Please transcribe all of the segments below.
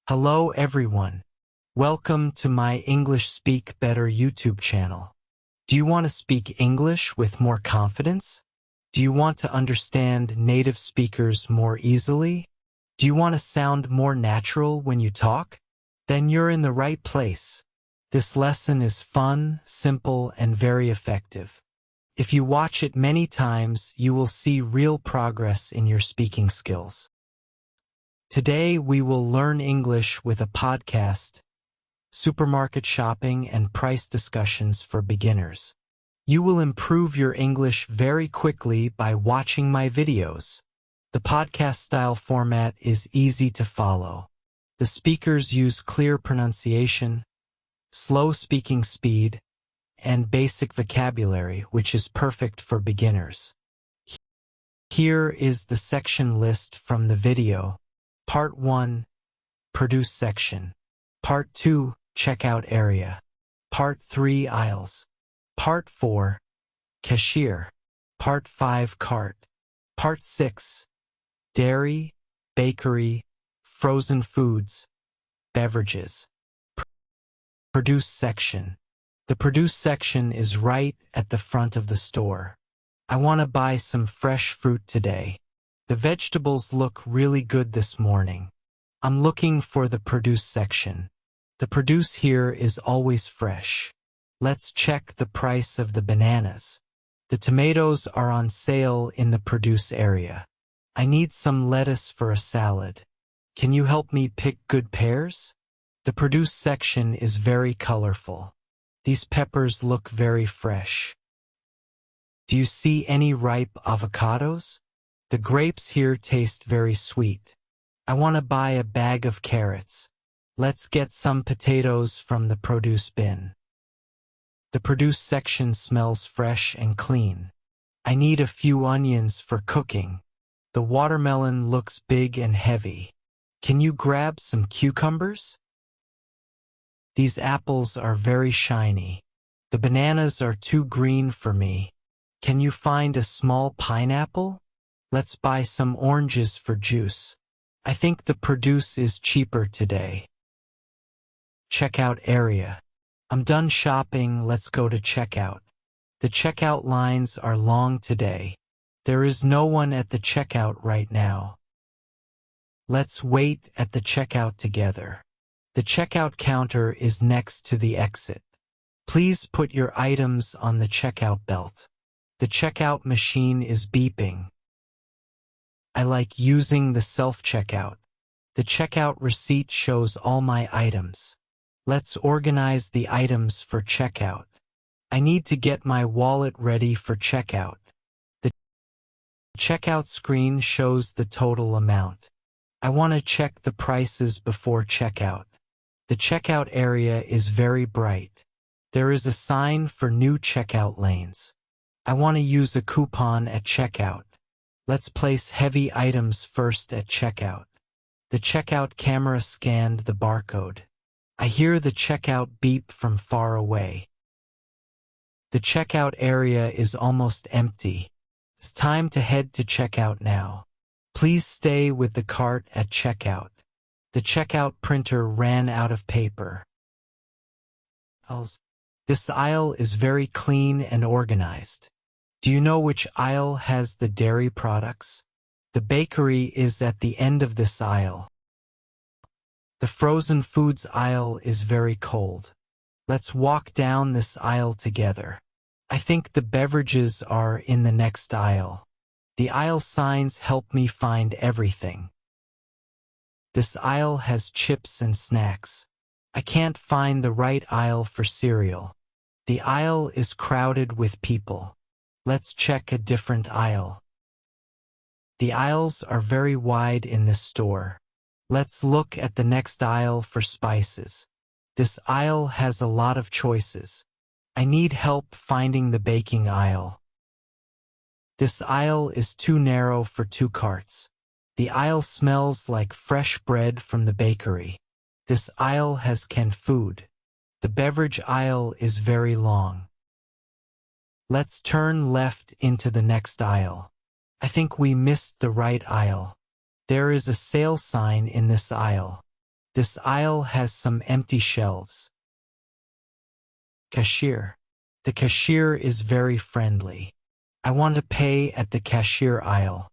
Hello everyone. Welcome to my English Speak Better YouTube channel. Do you want to speak English with more confidence? Do you want to understand native speakers more easily? Do you want to sound more natural when you talk? Then you're in the right place. This lesson is fun, simple, and very effective. If you watch it many times, you will see real progress in your speaking skills. Today we will learn English with a podcast, supermarket shopping and price discussions for beginners. You will improve your English very quickly by watching my videos. The podcast style format is easy to follow. The speakers use clear pronunciation, slow speaking speed, and basic vocabulary, which is perfect for beginners. Here is the section list from the video. Part 1, Produce section. Part 2, Checkout area. Part 3, Aisles. Part 4, Cashier. Part 5, Cart. Part 6, Dairy, Bakery, Frozen Foods, Beverages. Produce section. The Produce section is right at the front of the store. I want to buy some fresh fruit today. The vegetables look really good this morning. I'm looking for the Produce section. The produce here is always fresh. Let's check the price of the bananas. The tomatoes are on sale in the Produce area. I need some lettuce for a salad. Can you help me pick good pears? The Produce section is very colorful. These peppers look very fresh. Do you see any ripe avocados? The grapes here taste very sweet. I want to buy a bag of carrots. Let's get some potatoes from the produce bin. The produce section smells fresh and clean. I need a few onions for cooking. The watermelon looks big and heavy. Can you grab some cucumbers? These apples are very shiny. The bananas are too green for me. Can you find a small pineapple? Let's buy some oranges for juice. I think the produce is cheaper today. Checkout area. I'm done shopping, let's go to checkout. The checkout lines are long today. There is no one at the checkout right now. Let's wait at the checkout together. The checkout counter is next to the exit. Please put your items on the checkout belt. The checkout machine is beeping. I like using the self-checkout. The checkout receipt shows all my items. Let's organize the items for checkout. I need to get my wallet ready for checkout. The checkout screen shows the total amount. I want to check the prices before checkout. The checkout area is very bright. There is a sign for new checkout lanes. I want to use a coupon at checkout. Let's place heavy items first at checkout. The checkout camera scanned the barcode. I hear the checkout beep from far away. The checkout area is almost empty. It's time to head to checkout now. Please stay with the cart at checkout. The checkout printer ran out of paper. This aisle is very clean and organized. Do you know which aisle has the dairy products? The bakery is at the end of this aisle. The frozen foods aisle is very cold. Let's walk down this aisle together. I think the beverages are in the next aisle. The aisle signs help me find everything. This aisle has chips and snacks. I can't find the right aisle for cereal. The aisle is crowded with people. Let's check a different aisle. The aisles are very wide in this store. Let's look at the next aisle for spices. This aisle has a lot of choices. I need help finding the baking aisle. This aisle is too narrow for 2 carts. The aisle smells like fresh bread from the bakery. This aisle has canned food. The beverage aisle is very long. Let's turn left into the next aisle. I think we missed the right aisle. There is a sale sign in this aisle. This aisle has some empty shelves. Cashier. The cashier is very friendly. I want to pay at the cashier aisle.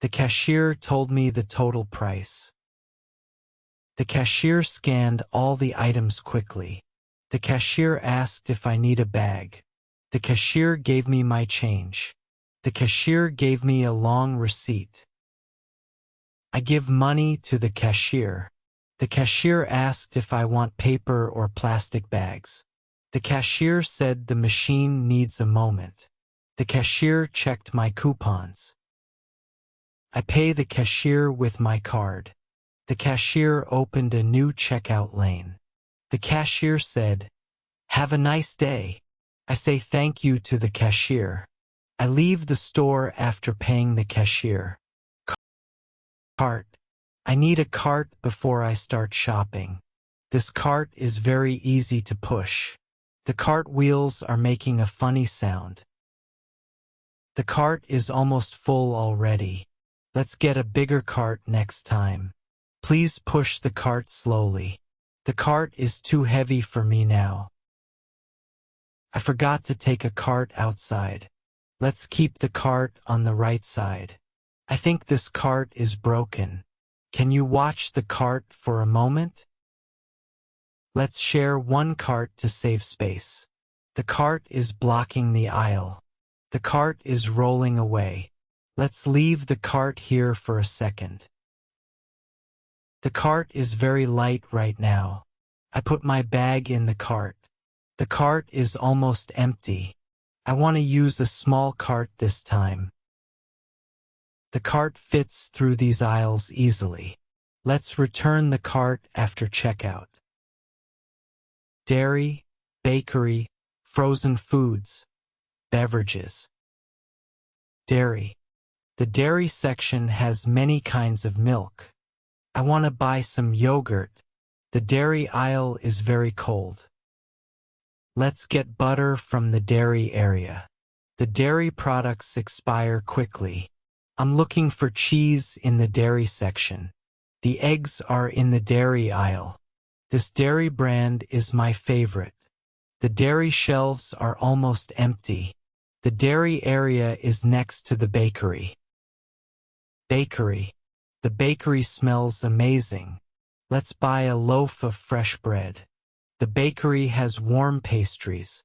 The cashier told me the total price. The cashier scanned all the items quickly. The cashier asked if I need a bag. The cashier gave me my change. The cashier gave me a long receipt. I give money to the cashier. The cashier asked if I want paper or plastic bags. The cashier said the machine needs a moment. The cashier checked my coupons. I pay the cashier with my card. The cashier opened a new checkout lane. The cashier said, "Have a nice day." I say thank you to the cashier. I leave the store after paying the cashier. Cart. I need a cart before I start shopping. This cart is very easy to push. The cart wheels are making a funny sound. The cart is almost full already. Let's get a bigger cart next time. Please push the cart slowly. The cart is too heavy for me now. I forgot to take a cart outside. Let's keep the cart on the right side. I think this cart is broken. Can you watch the cart for a moment? Let's share one cart to save space. The cart is blocking the aisle. The cart is rolling away. Let's leave the cart here for a second. The cart is very light right now. I put my bag in the cart. The cart is almost empty. I want to use a small cart this time. The cart fits through these aisles easily. Let's return the cart after checkout. Dairy, bakery, frozen foods, beverages. Dairy. The dairy section has many kinds of milk. I want to buy some yogurt. The dairy aisle is very cold. Let's get butter from the dairy area. The dairy products expire quickly. I'm looking for cheese in the dairy section. The eggs are in the dairy aisle. This dairy brand is my favorite. The dairy shelves are almost empty. The dairy area is next to the bakery. Bakery. The bakery smells amazing. Let's buy a loaf of fresh bread. The bakery has warm pastries.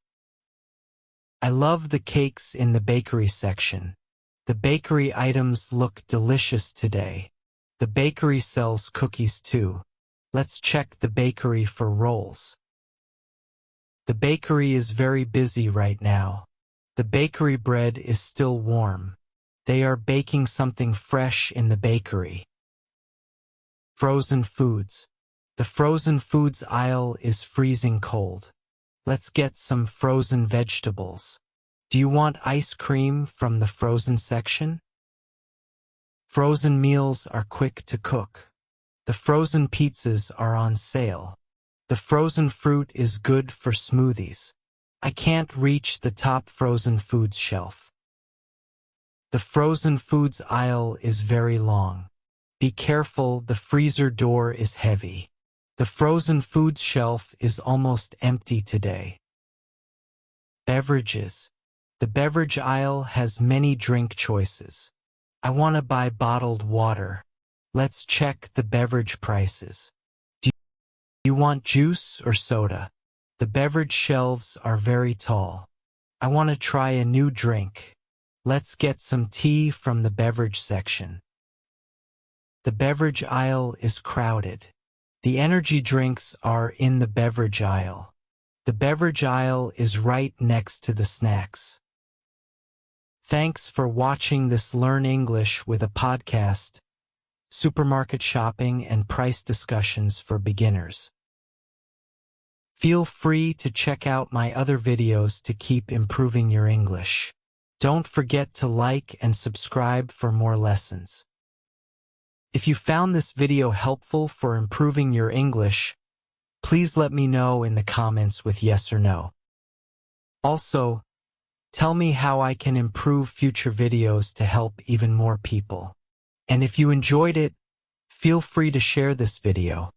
I love the cakes in the bakery section. The bakery items look delicious today. The bakery sells cookies too. Let's check the bakery for rolls. The bakery is very busy right now. The bakery bread is still warm. They are baking something fresh in the bakery. Frozen foods. The frozen foods aisle is freezing cold. Let's get some frozen vegetables. Do you want ice cream from the frozen section? Frozen meals are quick to cook. The frozen pizzas are on sale. The frozen fruit is good for smoothies. I can't reach the top frozen foods shelf. The frozen foods aisle is very long. Be careful, the freezer door is heavy. The frozen foods shelf is almost empty today. Beverages. The beverage aisle has many drink choices. I want to buy bottled water. Let's check the beverage prices. Do you want juice or soda? The beverage shelves are very tall. I want to try a new drink. Let's get some tea from the beverage section. The beverage aisle is crowded. The energy drinks are in the beverage aisle. The beverage aisle is right next to the snacks. Thanks for watching this Learn English with a podcast, supermarket shopping and price discussions for beginners. Feel free to check out my other videos to keep improving your English. Don't forget to like and subscribe for more lessons. If you found this video helpful for improving your English, please let me know in the comments with yes or no. Also, tell me how I can improve future videos to help even more people. And if you enjoyed it, feel free to share this video.